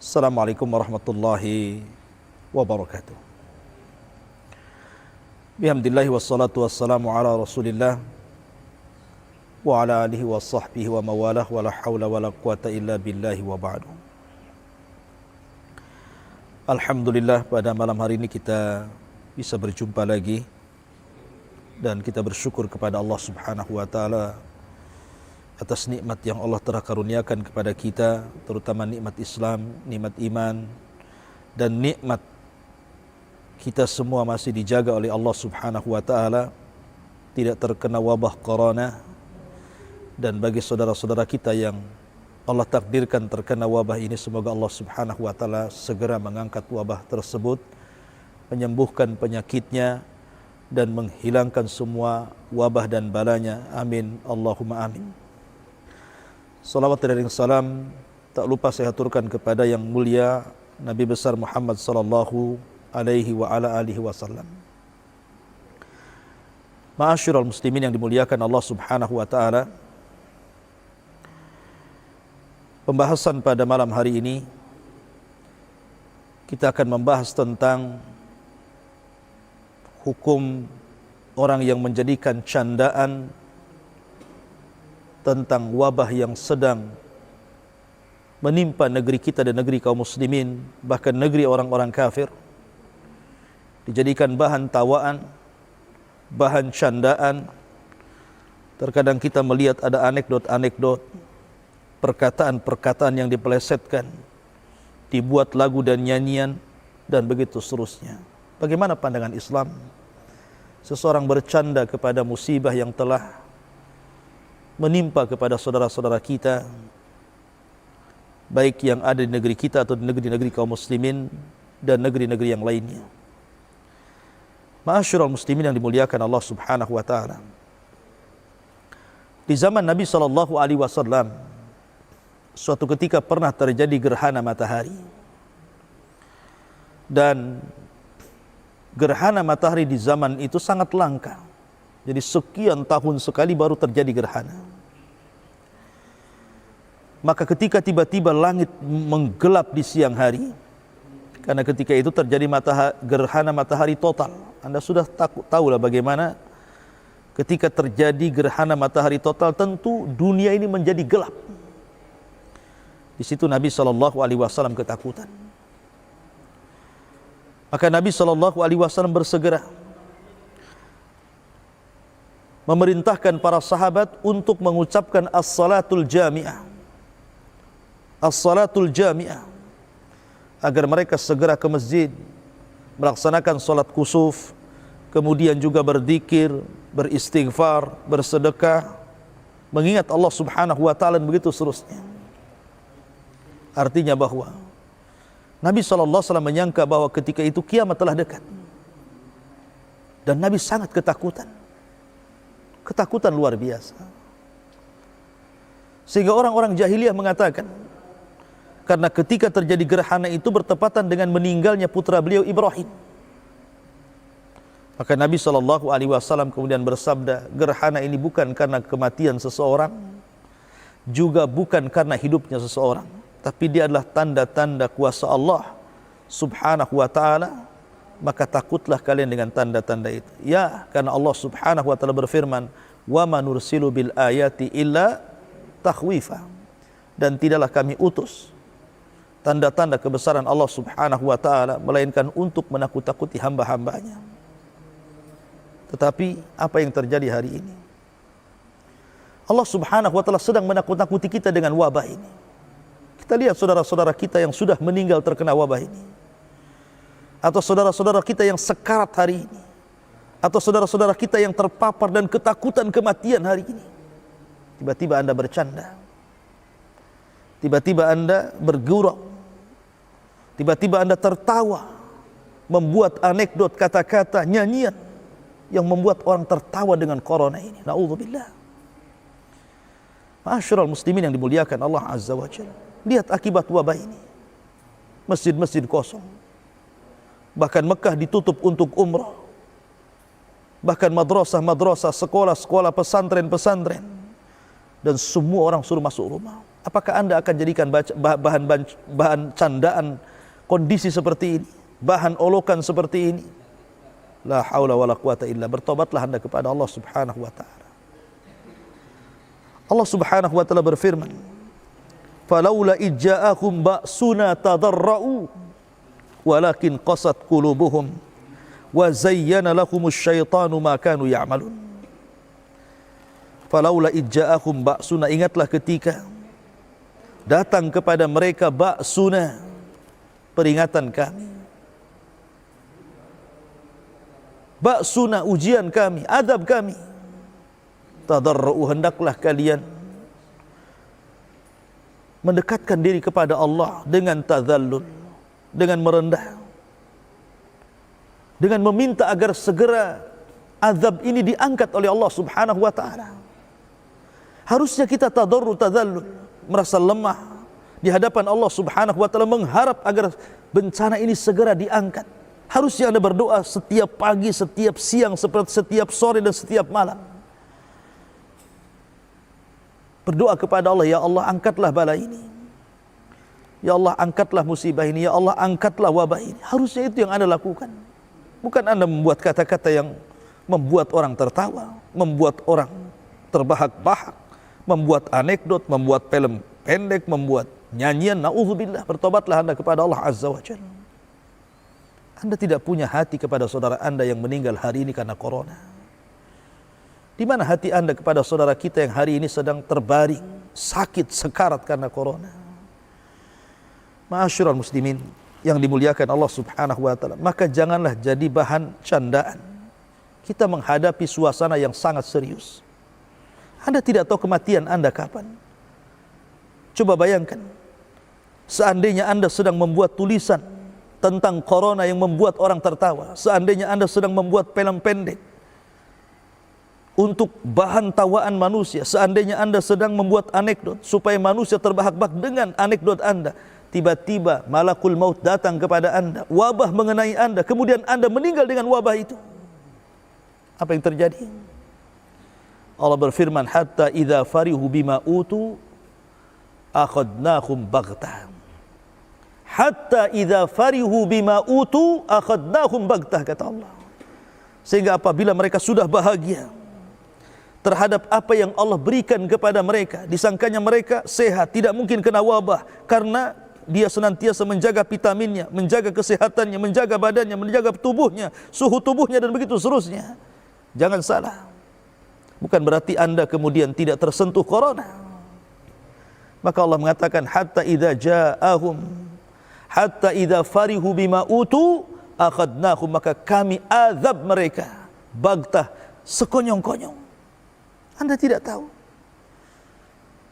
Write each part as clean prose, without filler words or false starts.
Assalamualaikum warahmatullahi wabarakatuh. Bihamdillahi wassalatu wassalamu ala rasulillah wa ala alihi wa sahbihi wa mawalah wa la hawla wa la quwata illa billahi wa ba'du. Alhamdulillah, pada malam hari ini kita bisa berjumpa lagi dan kita bersyukur kepada Allah Subhanahu wa taala atas nikmat yang Allah telah karuniakan kepada kita, terutama nikmat Islam, nikmat iman, dan nikmat kita semua masih dijaga oleh Allah Subhanahu wa taala, tidak terkena wabah corona. Dan bagi saudara-saudara kita yang Allah takdirkan terkena wabah ini, semoga Allah Subhanahu wa taala segera mengangkat wabah tersebut, menyembuhkan penyakitnya dan menghilangkan semua wabah dan balanya. Amin, Allahumma amin. Salawat dan salam tak lupa saya aturkan kepada yang mulia Nabi besar Muhammad sallallahu alaihi wa ala alihi wasallam. Ma'asyiral muslimin yang dimuliakan Allah Subhanahu wa taala, pembahasan pada malam hari ini kita akan membahas tentang hukum orang yang menjadikan candaan tentang wabah yang sedang menimpa negeri kita dan negeri kaum muslimin, bahkan negeri orang-orang kafir, dijadikan bahan tawaan, bahan candaan. Terkadang kita melihat ada anekdot-anekdot, perkataan-perkataan yang dipelesetkan, dibuat lagu dan nyanyian, dan begitu seterusnya. Bagaimana pandangan Islam? Seseorang bercanda kepada musibah yang telah menimpa kepada saudara-saudara kita, baik yang ada di negeri kita atau di negeri-negeri kaum muslimin dan negeri-negeri yang lainnya. Ma'asyiral muslimin yang dimuliakan Allah Subhanahu wa taala, di zaman Nabi sallallahu alaihi wasallam suatu ketika pernah terjadi gerhana matahari, dan gerhana matahari di zaman itu sangat langka. Jadi sekian tahun sekali baru terjadi gerhana. Maka ketika tiba-tiba langit menggelap di siang hari, karena ketika itu terjadi gerhana matahari total. Anda sudah tahulah bagaimana ketika terjadi gerhana matahari total, tentu dunia ini menjadi gelap. Di situ Nabi SAW ketakutan. Maka Nabi SAW bersegera memerintahkan para sahabat untuk mengucapkan as-salatul jami'ah. As-salatul jami'ah, agar mereka segera ke masjid, melaksanakan salat kusuf, kemudian juga berzikir, beristighfar, bersedekah, mengingat Allah Subhanahu wa taala, dan begitu seterusnya. Artinya bahwa Nabi SAW menyangka bahwa ketika itu kiamat telah dekat, dan Nabi sangat ketakutan luar biasa. Sehingga orang-orang jahiliyah mengatakan, karena ketika terjadi gerhana itu bertepatan dengan meninggalnya putra beliau Ibrahim, maka Nabi SAW kemudian bersabda, gerhana ini bukan karena kematian seseorang, juga bukan karena hidupnya seseorang, tapi dia adalah tanda-tanda kuasa Allah Subhanahu wa ta'ala. Maka takutlah kalian dengan tanda-tanda itu. Ya, karena Allah Subhanahu wa taala berfirman, "Wa ma nursilu bil ayati illa takhwifa." Dan tidaklah kami utus tanda-tanda kebesaran Allah Subhanahu wa taala melainkan untuk menakut-takuti hamba-hambanya. Tetapi apa yang terjadi hari ini? Allah Subhanahu wa taala sedang menakut-takuti kita dengan wabah ini. Kita lihat saudara-saudara kita yang sudah meninggal terkena wabah ini, atau saudara-saudara kita yang sekarat hari ini, atau saudara-saudara kita yang terpapar dan ketakutan kematian hari ini. Tiba-tiba Anda bercanda, tiba-tiba Anda bergurau, tiba-tiba Anda tertawa, membuat anekdot, kata-kata, nyanyian yang membuat orang tertawa dengan corona ini. Na'udzubillah. Ma'asyiral muslimin yang dimuliakan Allah Azza wa Jalla, lihat akibat wabah ini. Masjid-masjid kosong, bahkan Mekah ditutup untuk umrah, bahkan madrasah-madrasah, sekolah-sekolah, pesantren-pesantren, dan semua orang suruh masuk rumah. Apakah Anda akan jadikan bahan candaan kondisi seperti ini, bahan olokan seperti ini? La haula wala quwata illa. Bertobatlah Anda kepada Allah Subhanahu wa taala. Allah Subhanahu wa taala berfirman, "Falaula ijja'akum ba'suna tadarra'u walakin qasat qulubuhum wa zayyana lahumusy syaitanu ma kanu ya'malun." Falaula ijja'akum ba'suna, ingatlah ketika datang kepada mereka ba'suna, peringatan kami, ba'suna, ujian kami, adab kami, tadarra'u, hendaklah kalian mendekatkan diri kepada Allah dengan tazallul, dengan merendah, dengan meminta agar segera azab ini diangkat oleh Allah Subhanahu wa taala. Harusnya kita tadarru, tazallul, merasa lemah di hadapan Allah Subhanahu wa taala, mengharap agar bencana ini segera diangkat. Harusnya Anda berdoa setiap pagi, setiap siang, setiap sore dan setiap malam. Berdoa kepada Allah, ya Allah angkatlah bala ini, ya Allah angkatlah musibah ini, ya Allah angkatlah wabah ini. Harusnya itu yang Anda lakukan. Bukan Anda membuat kata-kata yang membuat orang tertawa, membuat orang terbahak-bahak, membuat anekdot, membuat film pendek, membuat nyanyian. Na'udzubillah. Bertobatlah Anda kepada Allah Azza wa Jalla. Anda tidak punya hati kepada saudara Anda yang meninggal hari ini karena corona. Di mana hati Anda kepada saudara kita yang hari ini sedang terbaring, sakit, sekarat karena corona? Ma'asyiral muslimin yang dimuliakan Allah Subhanahu wa taala, maka janganlah jadi bahan candaan kita menghadapi suasana yang sangat serius. Anda tidak tahu kematian Anda kapan. Coba bayangkan, seandainya Anda sedang membuat tulisan tentang corona yang membuat orang tertawa, seandainya Anda sedang membuat film pendek untuk bahan tawaan manusia, seandainya Anda sedang membuat anekdot supaya manusia terbahak-bahak dengan anekdot Anda, tiba-tiba malakul maut datang kepada Anda, wabah mengenai Anda, kemudian Anda meninggal dengan wabah itu. Apa yang terjadi? Allah berfirman, hatta idza farihu bima utu akhadnahum baghtah. Hatta idza farihu bima utu akhadnahum baghtah, kata Allah. Sehingga apabila mereka sudah bahagia terhadap apa yang Allah berikan kepada mereka, disangkanya mereka sehat, tidak mungkin kena wabah karena dia senantiasa menjaga vitaminnya, menjaga kesehatannya, menjaga badannya, menjaga tubuhnya, suhu tubuhnya dan begitu seterusnya. Jangan salah, bukan berarti Anda kemudian tidak tersentuh corona. Maka Allah mengatakan hatta idza ja'ahum, hatta idza farihu bima utu akhadnahum, maka kami azab mereka baghtah, sekonyong-konyong. Anda tidak tahu.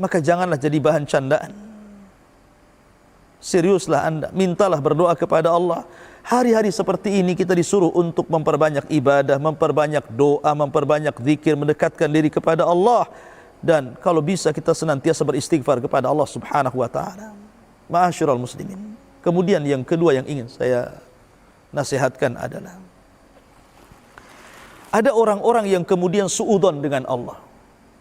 Maka janganlah jadi bahan candaan. Seriuslah Anda, mintalah, berdoa kepada Allah. Hari-hari seperti ini kita disuruh untuk memperbanyak ibadah, memperbanyak doa, memperbanyak zikir, mendekatkan diri kepada Allah. Dan kalau bisa kita senantiasa beristighfar kepada Allah Subhanahu wa taala. Ma'asyiral muslimin. Kemudian yang kedua yang ingin saya nasihatkan adalah, ada orang-orang yang kemudian suudzon dengan Allah,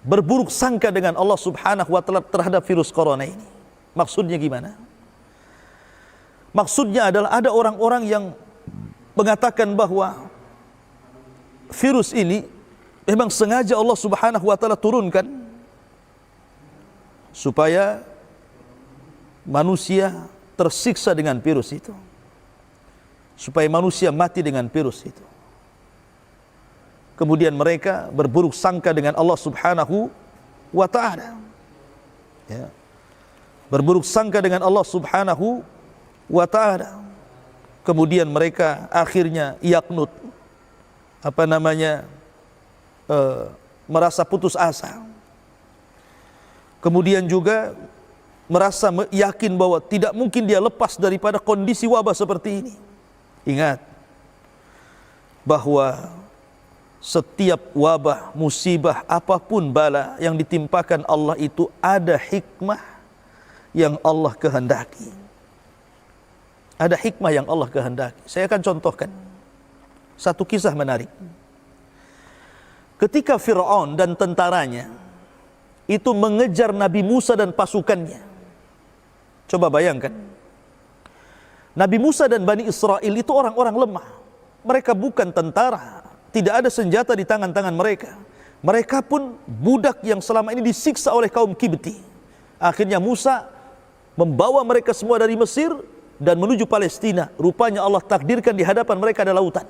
berburuk sangka dengan Allah Subhanahu wa taala terhadap virus corona ini. Maksudnya gimana? Maksudnya adalah ada orang-orang yang mengatakan bahwa virus ini memang sengaja Allah Subhanahu wa taala turunkan supaya manusia tersiksa dengan virus itu, supaya manusia mati dengan virus itu. Kemudian mereka berburuk sangka dengan Allah Subhanahu wa taala. Ya. Berburuk sangka dengan Allah Subhanahu wa taala. Kemudian mereka akhirnya yaknut, merasa putus asa. Kemudian juga merasa yakin bahwa tidak mungkin dia lepas daripada kondisi wabah seperti ini. Ingat bahwa setiap wabah, musibah, apapun bala yang ditimpakan Allah itu ada hikmah yang Allah kehendaki. Ada hikmah yang Allah kehendaki. Saya akan contohkan satu kisah menarik. Ketika Fir'aun dan tentaranya itu mengejar Nabi Musa dan pasukannya. Coba bayangkan, Nabi Musa dan Bani Israel itu orang-orang lemah. Mereka bukan tentara, tidak ada senjata di tangan-tangan mereka. Mereka pun budak yang selama ini disiksa oleh kaum Kibti. Akhirnya Musa membawa mereka semua dari Mesir dan menuju Palestina. Rupanya Allah takdirkan di hadapan mereka ada lautan.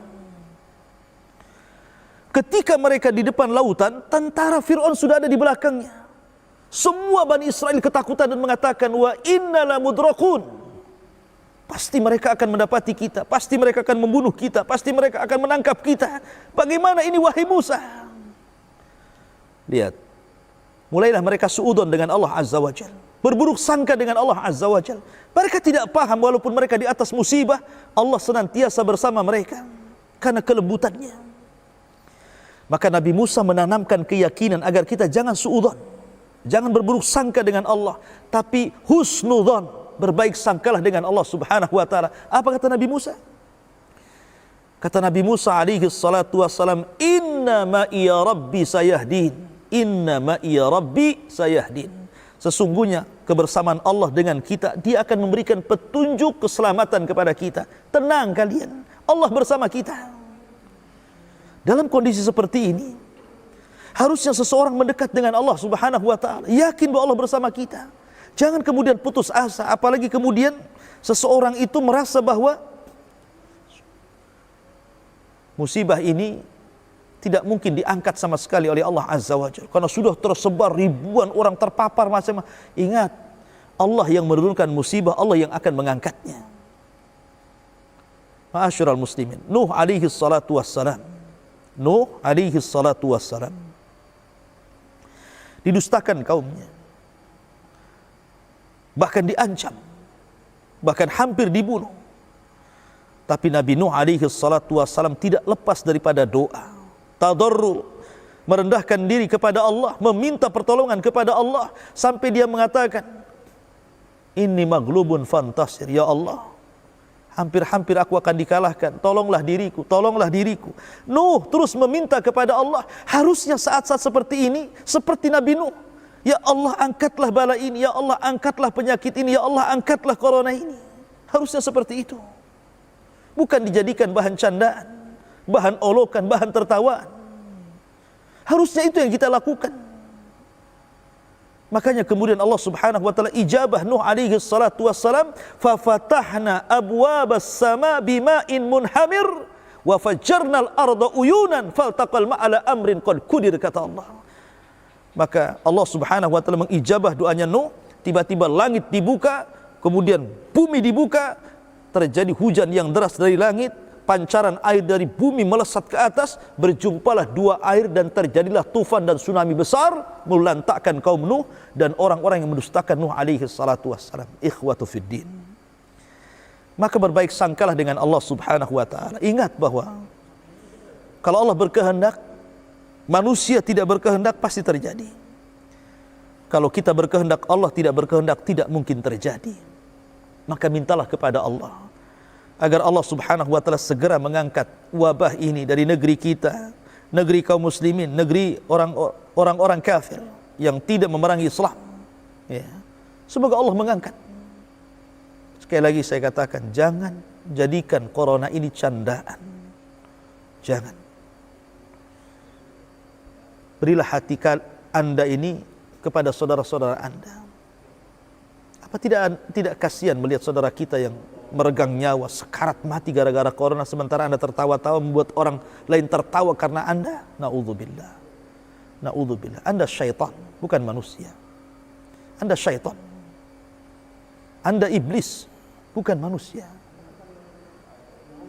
Ketika mereka di depan lautan, tentara Fir'aun sudah ada di belakangnya. Semua Bani Israel ketakutan dan mengatakan, wa inna lamudrakun. Pasti mereka akan mendapati kita, pasti mereka akan membunuh kita, pasti mereka akan menangkap kita. Bagaimana ini wahai Musa? Lihat, mulailah mereka suudon dengan Allah Azza wa Jal, berburuk sangka dengan Allah Azza wa Jal. Mereka tidak paham walaupun mereka di atas musibah, Allah senantiasa bersama mereka karena kelembutannya. Maka Nabi Musa menanamkan keyakinan agar kita jangan suudon, jangan berburuk sangka dengan Allah, tapi husnudzon, berbaik sangkalah dengan Allah Subhanahu wa taala. Apa kata Nabi Musa? Kata Nabi Musa alaihi salatu wassalam, inna ma'iya rabbi sayahdin. Inna ma'iya rabbi sayahdin. Sesungguhnya kebersamaan Allah dengan kita, Dia akan memberikan petunjuk keselamatan kepada kita. Tenang kalian, Allah bersama kita. Dalam kondisi seperti ini, harusnya seseorang mendekat dengan Allah Subhanahu wa taala, yakin bahwa Allah bersama kita. Jangan kemudian putus asa, apalagi kemudian seseorang itu merasa bahwa musibah ini tidak mungkin diangkat sama sekali oleh Allah Azza wa Jalla karena sudah tersebar ribuan orang terpapar macam-macam. Ingat, Allah yang menurunkan musibah, Allah yang akan mengangkatnya. Ma'asyiral muslimin, Nuh alaihi salatu wassalam, Nuh alaihi salatu wassalam didustakan kaumnya, bahkan diancam, bahkan hampir dibunuh. Tapi Nabi Nuh alaihi salatu wassalam tidak lepas daripada doa, tadarru, merendahkan diri kepada Allah, meminta pertolongan kepada Allah, sampai dia mengatakan, inni maghlubun fantasir, ya Allah, hampir-hampir aku akan dikalahkan, tolonglah diriku, tolonglah diriku. Nuh terus meminta kepada Allah. Harusnya saat-saat seperti ini, seperti Nabi Nuh, ya Allah angkatlah bala ini, ya Allah angkatlah penyakit ini, ya Allah angkatlah corona ini. Harusnya seperti itu, bukan dijadikan bahan candaan, bahan olokan, bahan tertawaan. Harusnya itu yang kita lakukan. Makanya kemudian Allah Subhanahu wa taala ijabah Nuh alaihi salatu wassalam, fa fatahna abwabas sama bima'in munhamir wa fajjarnal arda uyunan faltaqal ma'ala amrin qad qudir, kata Allah. Maka Allah Subhanahu wa taala mengijabah doanya Nuh, tiba-tiba langit dibuka, kemudian bumi dibuka, terjadi hujan yang deras dari langit, pancaran air dari bumi melesat ke atas, berjumpalah dua air dan terjadilah tufan dan tsunami besar melantakkan kaum Nuh dan orang-orang yang mendustakan Nuh alaihi salatu wassalam. Ikhwatu fiddin, maka berbaik sangkalah dengan Allah Subhanahu wa taala. Ingat bahwa kalau Allah berkehendak, manusia tidak berkehendak pasti terjadi. Kalau kita berkehendak, Allah tidak berkehendak, tidak mungkin terjadi. Maka mintalah kepada Allah agar Allah Subhanahu wa taala segera mengangkat wabah ini dari negeri kita, negeri kaum muslimin, negeri orang-orang kafir yang tidak memerangi Islam. Ya. Semoga Allah mengangkat. Sekali lagi saya katakan, jangan jadikan corona ini candaan. Jangan. Berilah hati Anda ini kepada saudara-saudara Anda. Apa tidak kasihan melihat saudara kita yang meregang nyawa, sekarat mati gara-gara corona, sementara Anda tertawa-tawa, membuat orang lain tertawa karena Anda? Na'udzubillah, na'udzubillah. Anda syaitan, bukan manusia. Anda syaitan, Anda iblis, bukan manusia.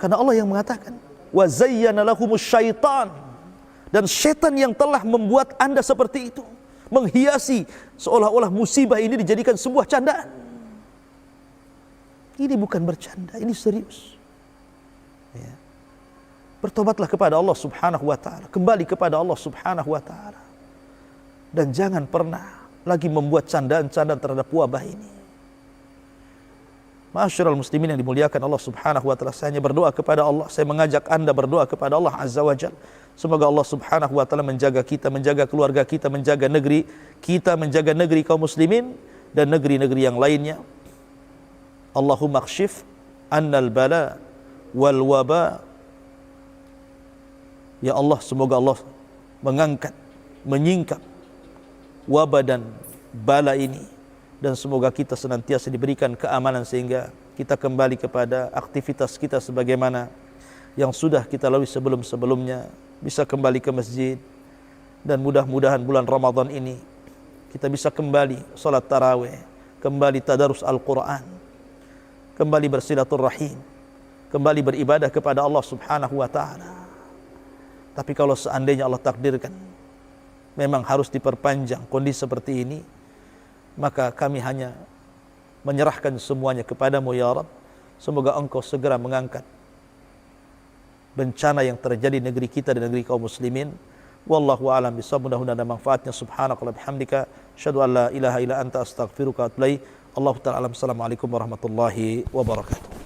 Karena Allah yang mengatakan, wa zayyana lahumus syaitan, dan syaitan yang telah membuat Anda seperti itu, menghiasi seolah-olah musibah ini dijadikan sebuah candaan. Ini bukan bercanda, ini serius. Ya. Bertobatlah kepada Allah Subhanahu wa taala, kembali kepada Allah Subhanahu wa taala. Dan jangan pernah lagi membuat candaan-candaan terhadap wabah ini. Ma'asyiral muslimin yang dimuliakan Allah Subhanahu wa taala, saya hanya berdoa kepada Allah, saya mengajak Anda berdoa kepada Allah Azza wa Jalla. Semoga Allah Subhanahu wa taala menjaga kita, menjaga keluarga kita, menjaga negeri kita, menjaga negeri kaum muslimin dan negeri-negeri yang lainnya. Allahumma kshif annal bala wal waba. Ya Allah, semoga Allah mengangkat, menyingkap wabah dan bala ini, dan semoga kita senantiasa diberikan keamanan sehingga kita kembali kepada aktivitas kita sebagaimana yang sudah kita lalui sebelum-sebelumnya, bisa kembali ke masjid, dan mudah-mudahan bulan Ramadan ini kita bisa kembali salat tarawih, kembali tadarus Al-Quran, kembali bersilaturrahim, kembali beribadah kepada Allah Subhanahu wa taala. Tapi kalau seandainya Allah takdirkan memang harus diperpanjang kondisi seperti ini, maka kami hanya menyerahkan semuanya kepadamu ya Rabb. Semoga Engkau segera mengangkat bencana yang terjadi di negeri kita dan negeri kaum muslimin. Wallahu a'lam bishawab. Mudah-mudahan ada manfaatnya. Subhanakallahumma bihamdika asyhadu an la ilaha illa anta astaghfiruka wa atubu ilaik. Allahu ta'ala alam. Assalamualaikum warahmatullahi wabarakatuh.